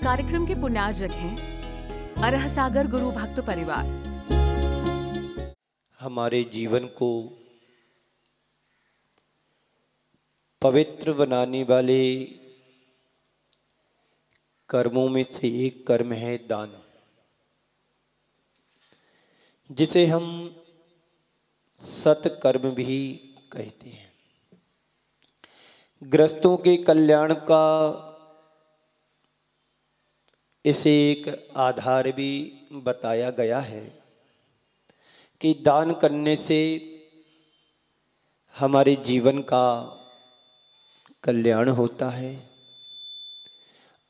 कार्यक्रम के पुण्यार्जक हैं अरह सागर गुरु भक्त परिवार। हमारे जीवन को पवित्र बनाने वाले कर्मों में से एक कर्म है दान, जिसे हम सत्कर्म भी कहते हैं। ग्रस्तों के कल्याण का इसे एक आधार भी बताया गया है कि दान करने से हमारे जीवन का कल्याण होता है।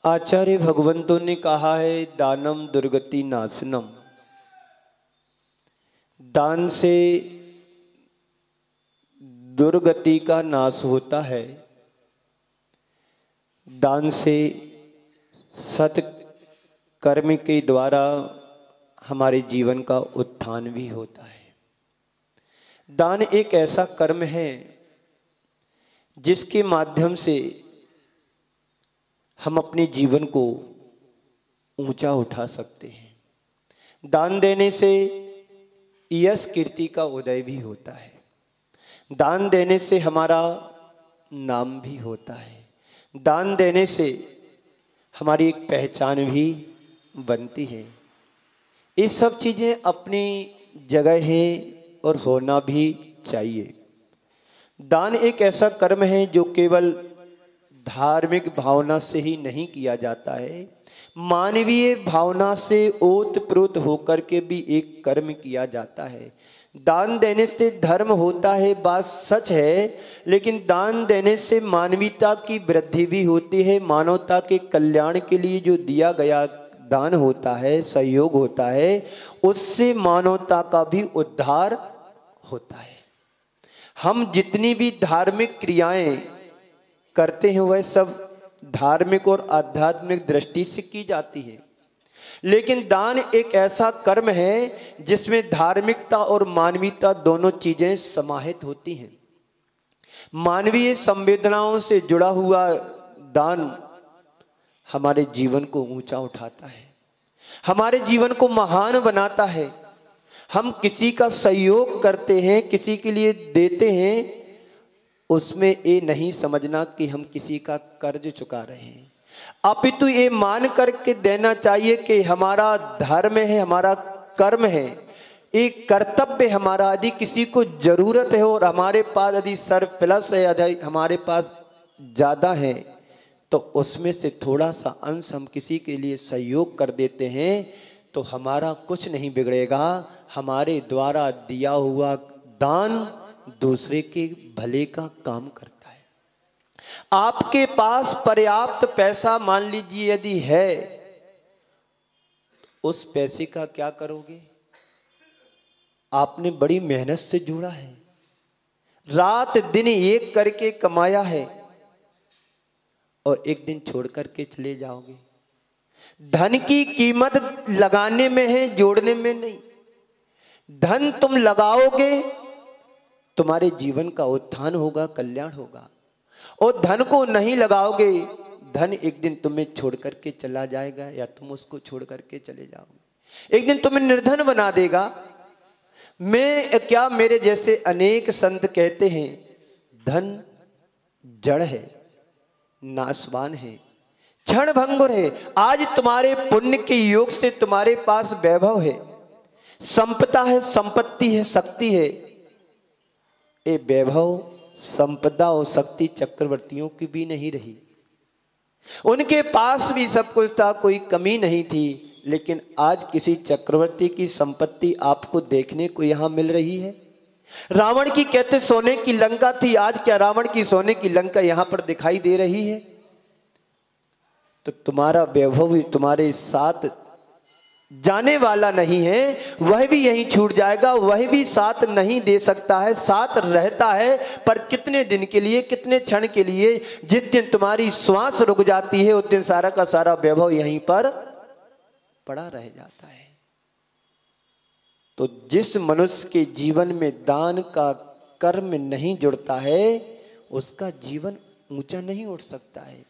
आचार्य भगवंतों ने कहा है, दानम दुर्गति नाशनम। दान से दुर्गति का नाश होता है, दान से सत्कर्म के द्वारा हमारे जीवन का उत्थान भी होता है। दान एक ऐसा कर्म है जिसके माध्यम से हम अपने जीवन को ऊंचा उठा सकते हैं। दान देने से यश कीर्ति का उदय भी होता है। दान देने से हमारा नाम भी होता है। दान देने से हमारी एक पहचान भी बनती है। ये सब चीज़ें अपनी जगह है और होना भी चाहिए। दान एक ऐसा कर्म है जो केवल धार्मिक भावना से ही नहीं किया जाता है, मानवीय भावना से ओतप्रोत होकर के भी एक कर्म किया जाता है। दान देने से धर्म होता है, बात सच है, लेकिन दान देने से मानवीयता की वृद्धि भी होती है। मानवता के कल्याण के लिए जो दिया गया दान होता है, सहयोग होता है, उससे मानवता का भी उद्धार होता है। हम जितनी भी धार्मिक क्रियाएं करते हैं वह सब धार्मिक और आध्यात्मिक दृष्टि से की जाती है, लेकिन दान एक ऐसा कर्म है जिसमें धार्मिकता और मानवीयता दोनों चीजें समाहित होती हैं। मानवीय संवेदनाओं से जुड़ा हुआ दान हमारे जीवन को ऊंचा उठाता है, हमारे जीवन को महान बनाता है। हम किसी का सहयोग करते हैं, किसी के लिए देते हैं, उसमें ये नहीं समझना कि हम किसी का कर्ज चुका रहे हैं, अपितु ये मान करके देना चाहिए कि हमारा धर्म है, हमारा कर्म है, एक कर्तव्य हमारा। यदि किसी को जरूरत है और हमारे पास यदि सरप्लस है, यदि हमारे पास ज़्यादा है, तो उसमें से थोड़ा सा अंश हम किसी के लिए सहयोग कर देते हैं तो हमारा कुछ नहीं बिगड़ेगा। हमारे द्वारा दिया हुआ दान दूसरे के भले का काम करता है। आपके पास पर्याप्त पैसा मान लीजिए यदि है, उस पैसे का क्या करोगे? आपने बड़ी मेहनत से जोड़ा है, रात दिन एक करके कमाया है और एक दिन छोड़ करके चले जाओगे। धन की कीमत लगाने में है, जोड़ने में नहीं। धन तुम लगाओगे, तुम्हारे जीवन का उत्थान होगा, कल्याण होगा, और धन को नहीं लगाओगे, धन एक दिन तुम्हें छोड़ करके चला जाएगा या तुम उसको छोड़ करके चले जाओगे। एक दिन तुम्हें निर्धन बना देगा। मैं क्या, मेरे जैसे अनेक संत कहते हैं, धन जड़ है, नाशवान है, क्षण भंगुर है। आज तुम्हारे पुण्य के योग से तुम्हारे पास वैभव है, संपदा है, संपत्ति है, शक्ति है। ये वैभव, संपदा और शक्ति चक्रवर्तियों की भी नहीं रही। उनके पास भी सब कुछ था, कोई कमी नहीं थी, लेकिन आज किसी चक्रवर्ती की संपत्ति आपको देखने को यहां मिल रही है? रावण की कहते सोने की लंका थी, आज क्या रावण की सोने की लंका यहां पर दिखाई दे रही है? तो तुम्हारा वैभव भी तुम्हारे साथ जाने वाला नहीं है, वह भी यहीं छूट जाएगा, वह भी साथ नहीं दे सकता है। साथ रहता है पर कितने दिन के लिए, कितने क्षण के लिए। जिस दिन तुम्हारी श्वास रुक जाती है उस दिन सारा का सारा वैभव यहीं पर पड़ा रह जाता है। तो जिस मनुष्य के जीवन में दान का कर्म नहीं जुड़ता है, उसका जीवन ऊंचा नहीं उठ सकता है।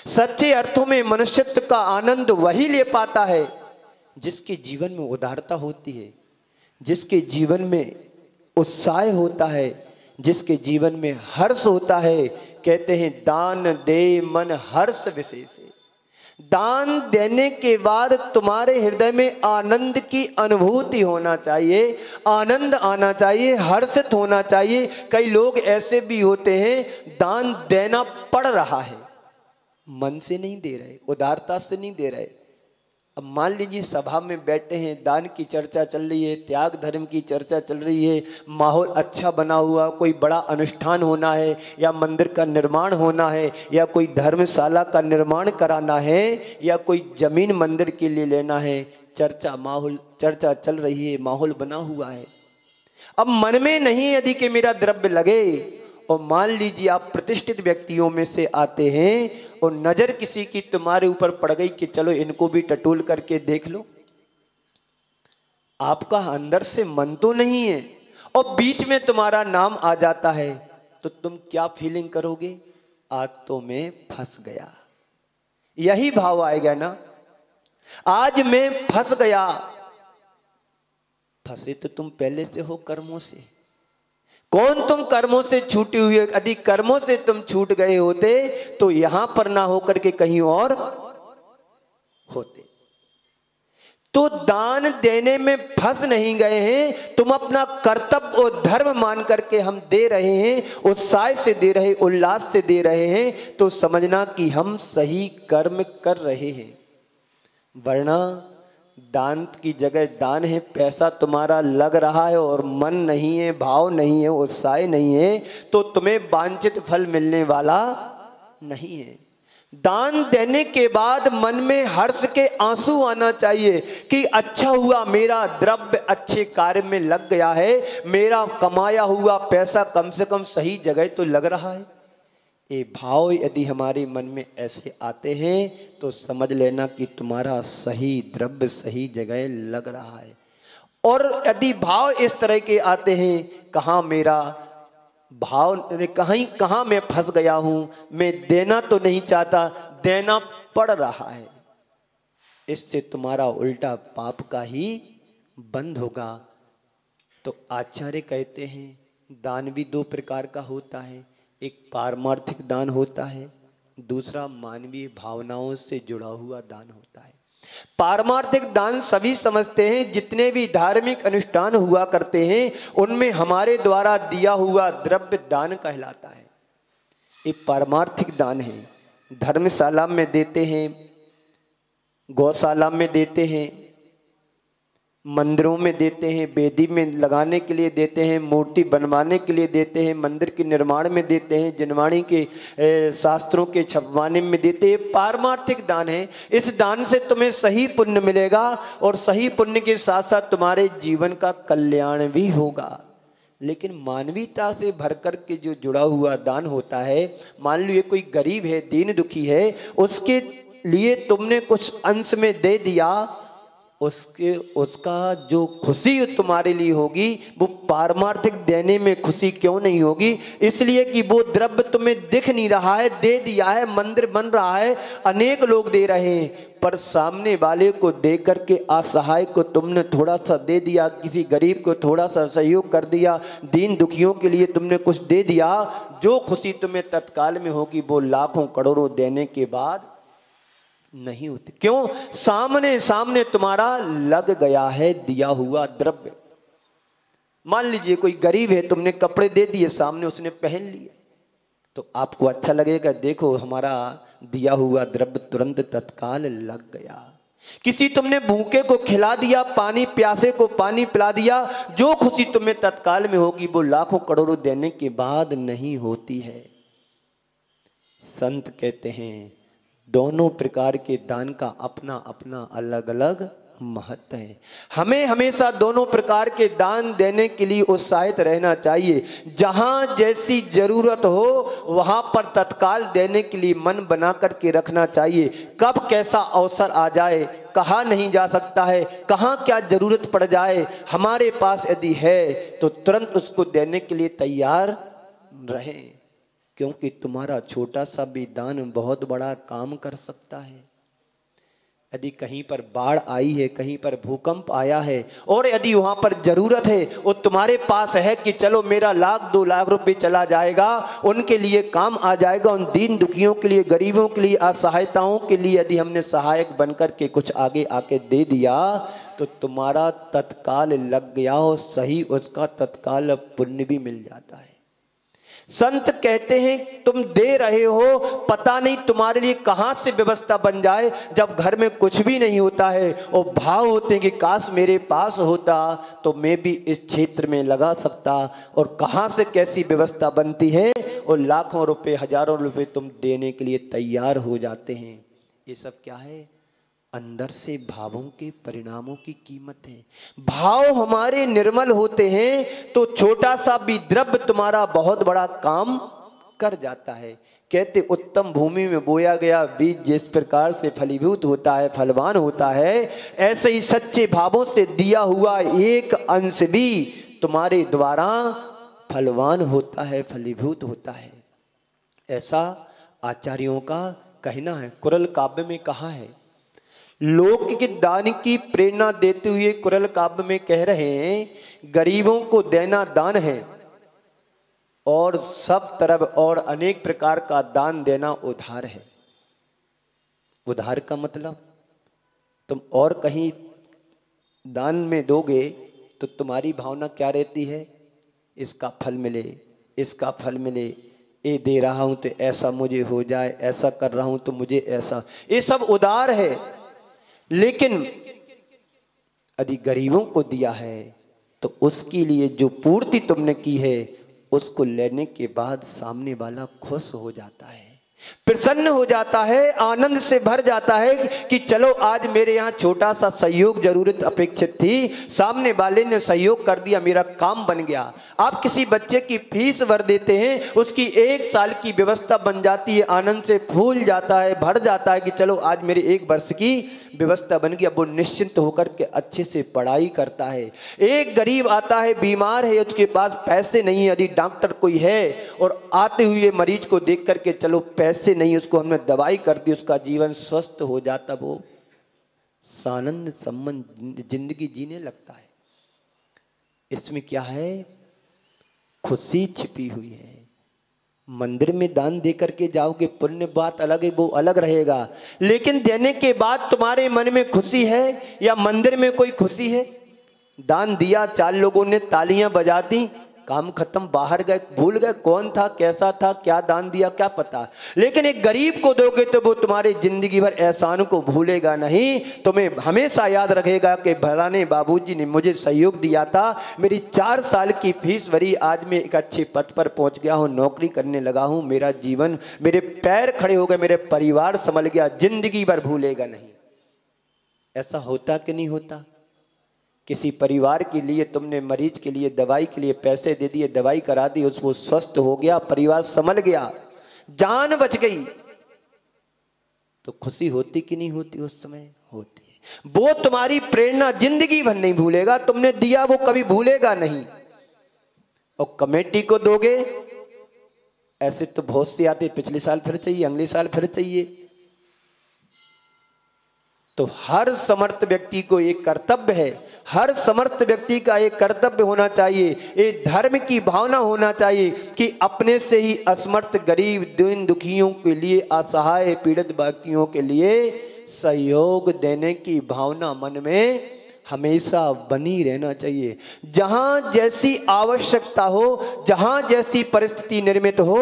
सच्चे अर्थों में मनुष्यत्व का आनंद वही ले पाता है जिसके जीवन में उदारता होती है, जिसके जीवन में उत्साह होता है, जिसके जीवन में हर्ष होता है। कहते हैं दान दे मन हर्ष विशेष। दान देने के बाद तुम्हारे हृदय में आनंद की अनुभूति होना चाहिए, आनंद आना चाहिए, हर्षित होना चाहिए। कई लोग ऐसे भी होते हैं दान देना पड़ रहा है, मन से नहीं दे रहे, उदारता से नहीं दे रहे। अब मान लीजिए सभा में बैठे हैं, दान की चर्चा चल रही है, त्याग धर्म की चर्चा चल रही है, माहौल अच्छा बना हुआ, कोई बड़ा अनुष्ठान होना है या मंदिर का निर्माण होना है या कोई धर्मशाला का निर्माण कराना है या कोई जमीन मंदिर के लिए लेना है, चर्चा चल रही है, माहौल बना हुआ है। अब मन में नहीं यदि कि मेरा द्रव्य लगे, और मान लीजिए आप प्रतिष्ठित व्यक्तियों में से आते हैं और नजर किसी की तुम्हारे ऊपर पड़ गई कि चलो इनको भी टटोल करके देख लो, आपका अंदर से मन तो नहीं है और बीच में तुम्हारा नाम आ जाता है, तो तुम क्या फीलिंग करोगे? आज तो मैं फंस गया, यही भाव आएगा ना। आज मैं फंस गया। फंसे तो तुम पहले से हो कर्मों से। कौन तुम कर्मों से छूटे हुए? यदि कर्मों से तुम छूट गए होते तो यहां पर ना होकर के कहीं और होते। तो दान देने में फंस नहीं गए हैं, तुम अपना कर्तव्य और धर्म मान करके हम दे रहे हैं, उत्साह से दे रहे, उल्लास से दे रहे हैं, तो समझना कि हम सही कर्म कर रहे हैं। वरना दान की जगह दान है, पैसा तुम्हारा लग रहा है और मन नहीं है, भाव नहीं है, उत्साह नहीं है, तो तुम्हें वांछित फल मिलने वाला नहीं है। दान देने के बाद मन में हर्ष के आंसू आना चाहिए कि अच्छा हुआ, मेरा द्रव्य अच्छे कार्य में लग गया है, मेरा कमाया हुआ पैसा कम से कम सही जगह तो लग रहा है। ये भाव यदि हमारे मन में ऐसे आते हैं तो समझ लेना कि तुम्हारा सही द्रव्य सही जगह लग रहा है। और यदि भाव इस तरह के आते हैं, कहाँ मेरा भाव, कहाँ मैं फंस गया हूँ, मैं देना तो नहीं चाहता, देना पड़ रहा है, इससे तुम्हारा उल्टा पाप का ही बंद होगा। तो आचार्य कहते हैं दान भी दो प्रकार का होता है, एक पारमार्थिक दान होता है, दूसरा मानवीय भावनाओं से जुड़ा हुआ दान होता है। पारमार्थिक दान सभी समझते हैं, जितने भी धार्मिक अनुष्ठान हुआ करते हैं उनमें हमारे द्वारा दिया हुआ द्रव्य दान कहलाता है। ये पारमार्थिक दान है। धर्मशाला में देते हैं, गौशाला में देते हैं, मंदिरों में देते हैं, वेदी में लगाने के लिए देते हैं, मूर्ति बनवाने के लिए देते हैं, मंदिर के निर्माण में देते हैं, जनवाणी के शास्त्रों के छपवाने में देते हैं। पारमार्थिक दान है। इस दान से तुम्हें सही पुण्य मिलेगा और सही पुण्य के साथ साथ तुम्हारे जीवन का कल्याण भी होगा। लेकिन मानवीयता से भर कर के जो जुड़ा हुआ दान होता है, मान लो ये कोई गरीब है, दीन दुखी है, उसके लिए तुमने कुछ अंश में दे दिया, उसका जो खुशी तुम्हारे लिए होगी वो पारमार्थिक देने में खुशी क्यों नहीं होगी? इसलिए कि वो द्रव्य तुम्हें दिख नहीं रहा है, दे दिया है, मंदिर बन रहा है, अनेक लोग दे रहे हैं, पर सामने वाले को दे करके असहाय को तुमने थोड़ा सा दे दिया, किसी गरीब को थोड़ा सा सहयोग कर दिया, दीन दुखियों के लिए तुमने कुछ दे दिया, जो खुशी तुम्हें तत्काल में होगी वो लाखों करोड़ों देने के बाद नहीं होती। क्यों? सामने सामने तुम्हारा लग गया है दिया हुआ द्रव्य। मान लीजिए कोई गरीब है, तुमने कपड़े दे दिए, सामने उसने पहन लिए, तो आपको अच्छा लगेगा, देखो हमारा दिया हुआ द्रव्य तुरंत तत्काल लग गया। किसी तुमने भूखे को खिला दिया, पानी प्यासे को पानी पिला दिया, जो खुशी तुम्हें तत्काल में होगी वो लाखों करोड़ों देने के बाद नहीं होती है। संत कहते हैं दोनों प्रकार के दान का अपना अपना अलग अलग महत्व है। हमें हमेशा दोनों प्रकार के दान देने के लिए उत्साहित रहना चाहिए। जहां जैसी जरूरत हो वहां पर तत्काल देने के लिए मन बना करके रखना चाहिए। कब कैसा अवसर आ जाए, कहा नहीं जा सकता है, कहाँ क्या जरूरत पड़ जाए, हमारे पास यदि है तो तुरंत उसको देने के लिए तैयार रहें। क्योंकि तुम्हारा छोटा सा भी दान बहुत बड़ा काम कर सकता है। यदि कहीं पर बाढ़ आई है, कहीं पर भूकंप आया है और यदि वहां पर जरूरत है और तुम्हारे पास है कि चलो मेरा 1-2 लाख रुपए चला जाएगा, उनके लिए काम आ जाएगा, उन दीन दुखियों के लिए, गरीबों के लिए, असहायताओं के लिए यदि हमने सहायक बनकर के कुछ आगे आके दे दिया तो तुम्हारा तत्काल लग गया हो सही, उसका तत्काल पुण्य भी मिल जाता है। संत कहते हैं तुम दे रहे हो, पता नहीं तुम्हारे लिए कहां से व्यवस्था बन जाए जब घर में कुछ भी नहीं होता है और भाव होते हैं कि काश मेरे पास होता तो मैं भी इस क्षेत्र में लगा सकता, और कहां से कैसी व्यवस्था बनती है और लाखों रुपए, हजारों रुपए तुम देने के लिए तैयार हो जाते हैं। ये सब क्या है? अंदर से भावों के परिणामों की कीमत है। भाव हमारे निर्मल होते हैं तो छोटा सा भी द्रव्य तुम्हारा बहुत बड़ा काम कर जाता है। कहते उत्तम भूमि में बोया गया बीज जिस प्रकार से फलीभूत होता है, फलवान होता है, ऐसे ही सच्चे भावों से दिया हुआ एक अंश भी तुम्हारे द्वारा फलवान होता है, फलीभूत होता है। ऐसा आचार्यों का कहना है। कुरल काव्य में कहा है, लोक के दान की प्रेरणा देते हुए कुरल काव्य में कह रहे हैं गरीबों को देना दान है और सब तरफ और अनेक प्रकार का दान देना उधार है। उधार का मतलब तुम और कहीं दान में दोगे तो तुम्हारी भावना क्या रहती है? इसका फल मिले, इसका फल मिले, ये दे रहा हूं तो ऐसा मुझे हो जाए, ऐसा कर रहा हूं तो मुझे ऐसा, ये सब उदार है। लेकिन यदि गरीबों को दिया है तो उसके लिए जो पूर्ति तुमने की है उसको लेने के बाद सामने वाला खुश हो जाता है, प्रसन्न हो जाता है, आनंद से भर जाता है कि चलो आज मेरे यहाँ छोटा सा सहयोग जरूरत अपेक्षित थी, सामने वाले ने सहयोग कर दिया, मेरा काम बन गया। आप किसी बच्चे की फीस भर देते हैं, उसकी 1 साल की व्यवस्था बन जाती है, आनंद से फूल जाता है, भर जाता है कि चलो आज मेरे 1 वर्ष की व्यवस्था बन गई। अब वो निश्चिंत होकर के अच्छे से पढ़ाई करता है। एक गरीब आता है, बीमार है, उसके पास पैसे नहीं है, यदि डॉक्टर कोई है और आते हुए मरीज को देख करके चलो पैसे नहीं, उसको हमने दवाई कर दी, उसका जीवन स्वस्थ हो जाता, वो सानंद संबंध जिंदगी जीने लगता है। इसमें क्या है? खुशी छिपी हुई है। मंदिर में दान दे करके जाओगे, पुण्य बात अलग है, वो अलग रहेगा, लेकिन देने के बाद तुम्हारे मन में खुशी है या मंदिर में कोई खुशी है? दान दिया, 4 लोगों ने तालियां बजा दी, काम खत्म, बाहर गए, भूल गए कौन था, कैसा था, क्या दान दिया, क्या पता। लेकिन एक गरीब को दोगे तो वो तुम्हारी जिंदगी भर एहसान को भूलेगा नहीं, तुम्हें हमेशा याद रखेगा कि फलाने बाबूजी ने मुझे सहयोग दिया था, मेरी 4 साल की फीस भरी, आज मैं एक अच्छे पद पर पहुंच गया हूं, नौकरी करने लगा हूं, मेरा जीवन, मेरे पैर खड़े हो गए, मेरे परिवार संभल गया, जिंदगी भर भूलेगा नहीं। ऐसा होता कि नहीं होता? किसी परिवार के लिए तुमने मरीज के लिए दवाई के लिए पैसे दे दिए, दवाई करा दी, उसको स्वस्थ हो गया, परिवार संभल गया, जान बच गई, तो खुशी होती कि नहीं होती? उस समय होती है। वो तुम्हारी प्रेरणा जिंदगी भर नहीं भूलेगा, तुमने दिया वो कभी भूलेगा नहीं। और कमेटी को दोगे, ऐसे तो बहुत सी आते, पिछले साल फिर चाहिए, अगले साल फिर चाहिए। तो हर समर्थ व्यक्ति को एक कर्तव्य है, हर समर्थ व्यक्ति का एक कर्तव्य होना चाहिए, एक धर्म की भावना होना चाहिए कि अपने से ही असमर्थ गरीब दीन दुखियों के लिए, असहाय पीड़ित व्यक्तियों के लिए सहयोग देने की भावना मन में हमेशा बनी रहना चाहिए। जहां जैसी आवश्यकता हो, जहां जैसी परिस्थिति निर्मित हो,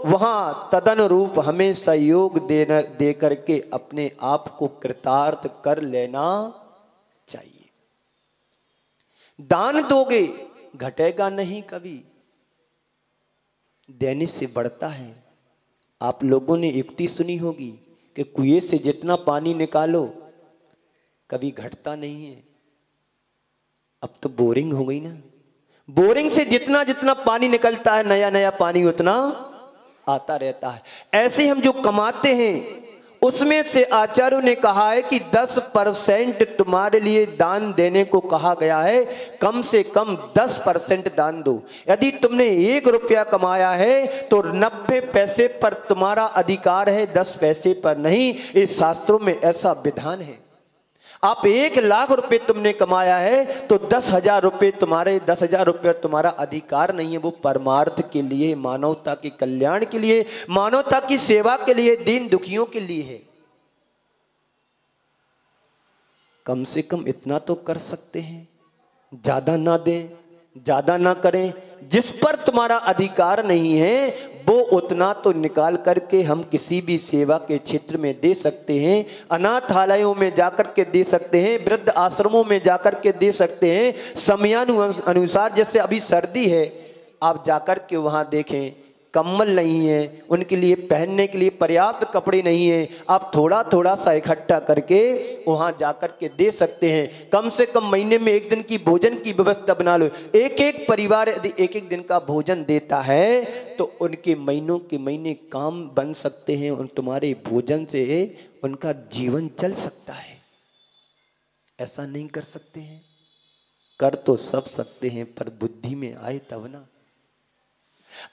वहां तदनुरूप हमें सहयोग दे करके अपने आप को कृतार्थ कर लेना चाहिए। दान दोगे घटेगा नहीं कभी, देने से बढ़ता है। आप लोगों ने युक्ति सुनी होगी कि कुएं से जितना पानी निकालो कभी घटता नहीं है। अब तो बोरिंग हो गई ना, बोरिंग से जितना जितना पानी निकलता है, नया नया पानी उतना आता रहता है। ऐसे हम जो कमाते हैं उसमें से आचार्यों ने कहा है कि 10% तुम्हारे लिए दान देने को कहा गया है, कम से कम 10% दान दो। यदि तुमने 1 रुपया कमाया है तो 90 पैसे पर तुम्हारा अधिकार है, 10 पैसे पर नहीं। इस शास्त्रों में ऐसा विधान है। आप 1 लाख रुपए तुमने कमाया है तो 10,000 रुपए तुम्हारे, 10,000 रुपये तुम्हारा अधिकार नहीं है, वो परमार्थ के लिए, मानवता के कल्याण के लिए, मानवता की सेवा के लिए, दीन दुखियों के लिए है। कम से कम इतना तो कर सकते हैं, ज्यादा ना दें, ज्यादा ना करें। जिस पर तुम्हारा अधिकार नहीं है वो उतना तो निकाल करके हम किसी भी सेवा के क्षेत्र में दे सकते हैं। अनाथालयों में जाकर के दे सकते हैं, वृद्ध आश्रमों में जाकर के दे सकते हैं। समयानुसार, जैसे अभी सर्दी है, आप जाकर के वहां देखें, कम्बल नहीं है, उनके लिए पहनने के लिए पर्याप्त कपड़े नहीं है, आप थोड़ा थोड़ा सा इकट्ठा करके वहां जाकर के दे सकते हैं। कम से कम महीने में 1 दिन की भोजन की व्यवस्था बना लो। एक परिवार यदि 1 दिन का भोजन देता है तो उनके महीनों के महीने काम बन सकते हैं, और तुम्हारे भोजन से उनका जीवन चल सकता है। ऐसा नहीं कर सकते हैं? कर तो सब सकते हैं, पर बुद्धि में आए तब ना।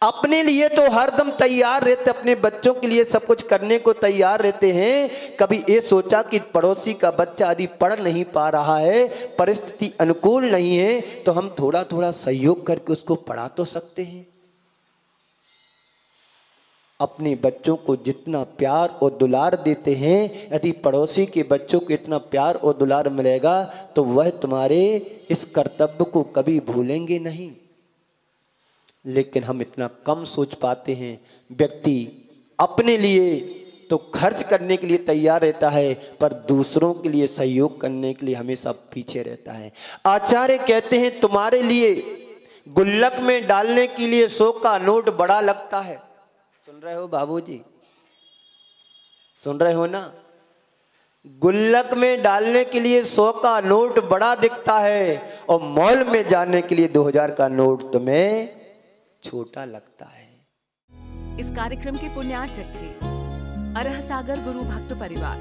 अपने लिए तो हरदम तैयार रहते, अपने बच्चों के लिए सब कुछ करने को तैयार रहते हैं। कभी ये सोचा कि पड़ोसी का बच्चा यदि पढ़ नहीं पा रहा है, परिस्थिति अनुकूल नहीं है, तो हम थोड़ा थोड़ा सहयोग करके उसको पढ़ा तो सकते हैं। अपने बच्चों को जितना प्यार और दुलार देते हैं, यदि पड़ोसी के बच्चों को इतना प्यार और दुलार मिलेगा तो वह तुम्हारे इस कर्तव्य को कभी भूलेंगे नहीं। लेकिन हम इतना कम सोच पाते हैं। व्यक्ति अपने लिए तो खर्च करने के लिए तैयार रहता है, पर दूसरों के लिए सहयोग करने के लिए हमेशा पीछे रहता है। आचार्य कहते हैं तुम्हारे लिए गुल्लक में डालने के लिए 100 का नोट बड़ा लगता है। सुन रहे हो बाबूजी? सुन रहे हो ना? गुल्लक में डालने के लिए 100 का नोट बड़ा दिखता है, और मॉल में जाने के लिए 2000 का नोट तुम्हें छोटा लगता है। इस कार्यक्रम के पुण्यार्चक थे अरह सागर गुरु भक्त परिवार।